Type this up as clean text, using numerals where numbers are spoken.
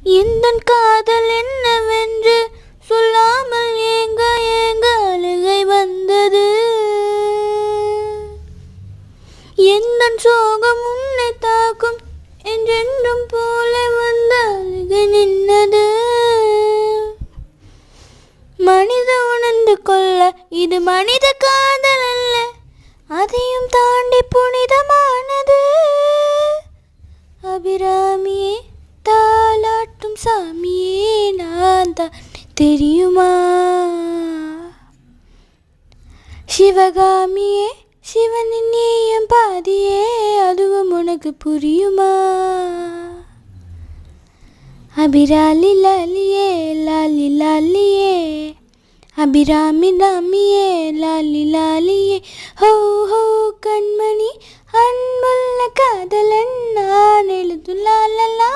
எந்தன் காதல் என்னவென்று சொல்லாமல் ஏங்க ஏங்க அழுகை வந்தது. எந்தன் சோகம் உன்னை தாக்கும் என்றென்றும் போல வந்த அழுகை நின்னது. மனித உணர்ந்து கொள்ள இது மனித காதல் அல்ல, அதையும் தாண்டி புனிதமானது. அபிராமியே தாலாட்டும் சாமியே நான் தான் தெரியுமா? சிவகாமியே சிவனின் நீயும் பாதியே, அதுவும் உனக்கு புரியுமா? அபிராலி லாலியே லாலி லாலியே, அபிராமி ராமியே லாலி லாலியே. ஹோ ஹோ கண்மணி அன்புள்ள காதலன் நான் எழுதும் லாலலா.